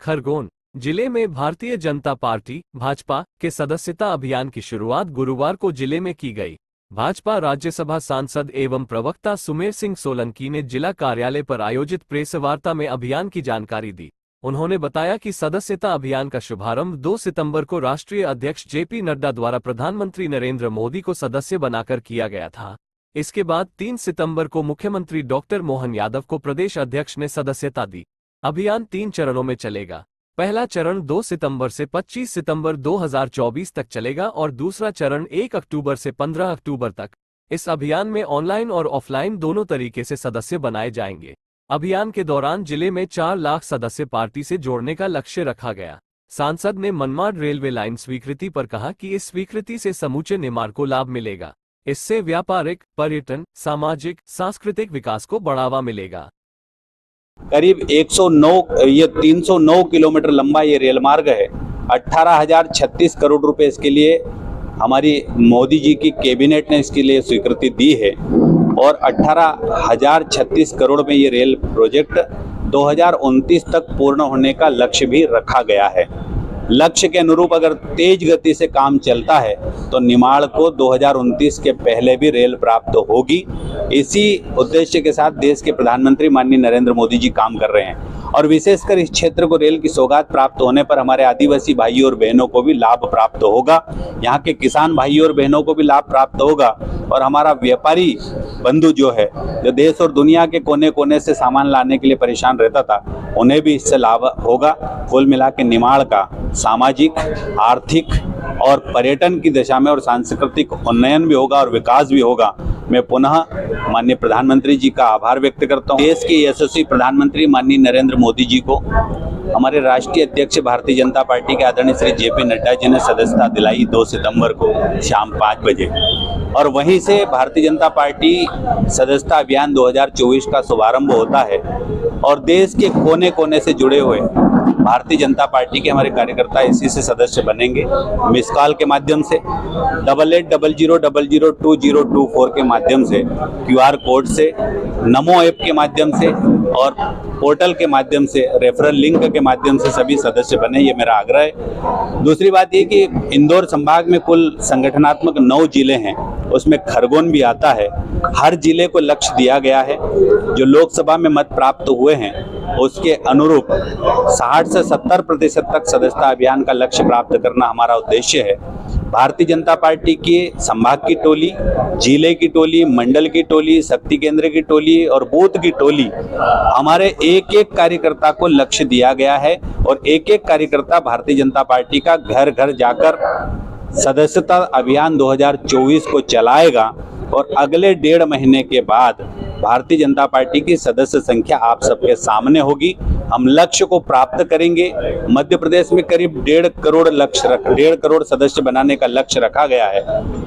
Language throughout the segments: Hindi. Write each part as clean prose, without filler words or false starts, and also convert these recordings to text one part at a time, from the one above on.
खरगोन जिले में भारतीय जनता पार्टी भाजपा के सदस्यता अभियान की शुरुआत गुरुवार को जिले में की गई। भाजपा राज्यसभा सांसद एवं प्रवक्ता सुमेर सिंह सोलंकी ने जिला कार्यालय पर आयोजित प्रेस वार्ता में अभियान की जानकारी दी। उन्होंने बताया कि सदस्यता अभियान का शुभारंभ 2 सितंबर को राष्ट्रीय अध्यक्ष जेपी नड्डा द्वारा प्रधानमंत्री नरेंद्र मोदी को सदस्य बनाकर किया गया था। इसके बाद 3 सितंबर को मुख्यमंत्री डॉक्टर मोहन यादव को प्रदेश अध्यक्ष ने सदस्यता दी। अभियान 3 चरणों में चलेगा। पहला चरण 2 सितंबर से 25 सितंबर 2024 तक चलेगा और दूसरा चरण 1 अक्टूबर से 15 अक्टूबर तक। इस अभियान में ऑनलाइन और ऑफलाइन दोनों तरीके से सदस्य बनाए जाएंगे। अभियान के दौरान जिले में 4 लाख सदस्य पार्टी से जोड़ने का लक्ष्य रखा गया। सांसद ने मनमाड रेलवे लाइन स्वीकृति पर कहा कि इस स्वीकृति से समूचे निमाड़ को लाभ मिलेगा। इससे व्यापारिक, पर्यटन, सामाजिक, सांस्कृतिक विकास को बढ़ावा मिलेगा। करीब 309 किलोमीटर लंबा ये रेल मार्ग है। 18,036 करोड़ रुपए इसके लिए हमारी मोदी जी की कैबिनेट ने इसके लिए स्वीकृति दी है और 18,036 करोड़ में ये रेल प्रोजेक्ट 2029 तक पूर्ण होने का लक्ष्य भी रखा गया है। लक्ष्य के अनुरूप अगर तेज गति से काम चलता है तो निमाड़ को 2029 के पहले भी रेल प्राप्त होगी। इसी उद्देश्य के साथ देश के प्रधानमंत्री माननीय नरेंद्र मोदी जी काम कर रहे हैं और विशेषकर इस क्षेत्र को रेल की सौगात प्राप्त होने पर हमारे आदिवासी भाइयों और बहनों को भी लाभ प्राप्त होगा। यहाँ के किसान भाइयों और बहनों को भी लाभ प्राप्त होगा और हमारा व्यापारी बंधु जो है, जो देश और दुनिया के कोने कोने से सामान लाने के लिए परेशान रहता था, उन्हें भी इससे लाभ होगा। कुल मिला के निमाड़ का सामाजिक, आर्थिक और पर्यटन की दिशा में और सांस्कृतिक उन्नयन भी होगा और विकास भी होगा। मैं पुनः माननीय प्रधानमंत्री जी का आभार व्यक्त करता हूँ। देश के यशस्वी प्रधानमंत्री माननीय नरेंद्र मोदी जी को हमारे राष्ट्रीय अध्यक्ष भारतीय जनता पार्टी के आदरणीय श्री जेपी नड्डा जी ने सदस्यता दिलाई 2 सितंबर को शाम 5 बजे और वहीं से भारतीय जनता पार्टी सदस्यता अभियान 2024 का शुभारंभ होता है और देश के कोने कोने से जुड़े हुए भारतीय जनता पार्टी के हमारे कार्यकर्ता इसी से सदस्य बनेंगे। मिस कॉल के माध्यम से 8800002024 के माध्यम से, QR कोड से, नमो ऐप के माध्यम से और पोर्टल के माध्यम से, रेफरल लिंक के माध्यम से सभी सदस्य बने, ये मेरा आग्रह है। दूसरी बात ये कि इंदौर संभाग में कुल संगठनात्मक 9 जिले हैं, उसमें खरगोन भी आता है। हर जिले को लक्ष्य दिया गया है। जो लोकसभा में मत प्राप्त हुए हैं उसके अनुरूप 60 से 70% तक सदस्यता अभियान का लक्ष्य प्राप्त करना हमारा उद्देश्य है। भारतीय जनता पार्टी की संभाग की टोली, जिले की टोली, मंडल की टोली, शक्ति केंद्र की टोली और बूथ की टोली, हमारे एक एक कार्यकर्ता को लक्ष्य दिया गया है और एक एक कार्यकर्ता भारतीय जनता पार्टी का घर घर जाकर सदस्यता अभियान 2024 को चलाएगा और अगले 1.5 महीने के बाद भारतीय जनता पार्टी की सदस्य संख्या आप सबके सामने होगी। हम लक्ष्य को प्राप्त करेंगे। मध्य प्रदेश में करीब 1.5 करोड़ सदस्य बनाने का लक्ष्य रखा गया है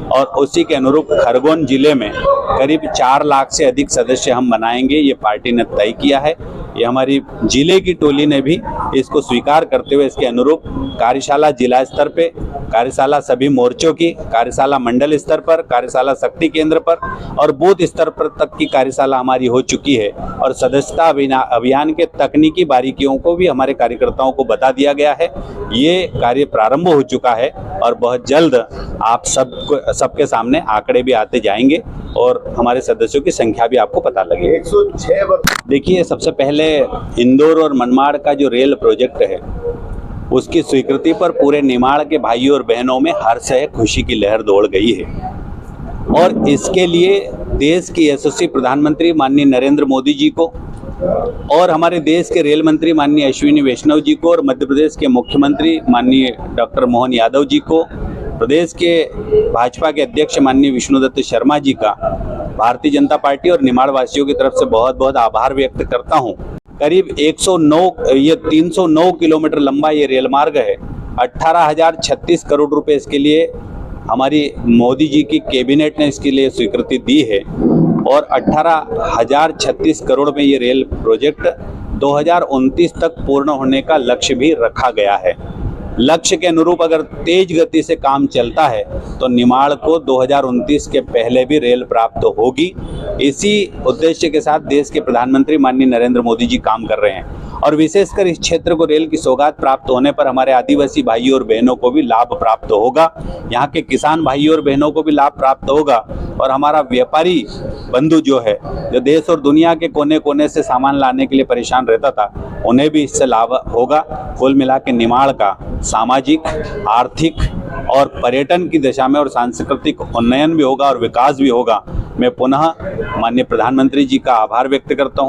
और उसी के अनुरूप खरगोन जिले में करीब 4 लाख से अधिक सदस्य हम बनाएंगे, ये पार्टी ने तय किया है। ये हमारी जिले की टोली ने भी इसको स्वीकार करते हुए इसके अनुरूप कार्यशाला जिला स्तर पे, कार्यशाला सभी मोर्चों की, कार्यशाला मंडल स्तर पर, कार्यशाला शक्ति केंद्र पर और बूथ स्तर पर तक की कार्यशाला हमारी हो चुकी है और सदस्यता अभियान के तकनीकी बारीकियों को भी हमारे कार्यकर्ताओं को बता दिया गया है। ये कार्य प्रारंभ हो चुका है और बहुत जल्द आप सबके सामने आंकड़े भी आते जाएंगे और हमारे सदस्यों की संख्या भी आपको पता लगेगी। 106 देखिए, सबसे पहले इंदौर और मनमाड़ का जो रेल प्रोजेक्ट है उसकी स्वीकृति पर पूरे निमाड़ के भाइयों और बहनों में हर्ष है, खुशी की लहर दौड़ गई है और इसके लिए देश के यशस्वी प्रधानमंत्री माननीय नरेंद्र मोदी जी को और हमारे देश के रेल मंत्री माननीय अश्विनी वैष्णव जी को और मध्य प्रदेश के मुख्यमंत्री माननीय डॉक्टर मोहन यादव जी को, प्रदेश के भाजपा के अध्यक्ष माननीय विष्णुदत्त शर्मा जी का भारतीय जनता पार्टी और निमाड़ वासियों की तरफ से बहुत बहुत आभार व्यक्त करता हूं। करीब 309 किलोमीटर लंबा ये रेल मार्ग है। 18,036 करोड़ रुपए इसके लिए हमारी मोदी जी की कैबिनेट ने इसके लिए स्वीकृति दी है और 18,036 करोड़ में ये रेल प्रोजेक्ट 2029 तक पूर्ण होने का लक्ष्य भी रखा गया है। लक्ष्य के अनुरूप अगर तेज गति से काम चलता है तो निमाड़ को 2029 के पहले भी रेल प्राप्त होगी। इसी उद्देश्य के साथ देश के प्रधानमंत्री माननीय नरेंद्र मोदी जी काम कर रहे हैं और विशेषकर इस क्षेत्र को रेल की सौगात प्राप्त होने पर हमारे आदिवासी भाइयों और बहनों को भी लाभ प्राप्त होगा, यहाँ के किसान भाइयों और बहनों को भी लाभ प्राप्त होगा और हमारा व्यापारी बंधु जो है, जो देश और दुनिया के कोने कोने से सामान लाने के लिए परेशान रहता था, उन्हें भी इससे लाभ होगा। कुल मिला के निमाड़ का सामाजिक, आर्थिक और पर्यटन की दिशा में और सांस्कृतिक उन्नयन भी होगा और विकास भी होगा। मैं पुनः माननीय प्रधानमंत्री जी का आभार व्यक्त करता हूँ।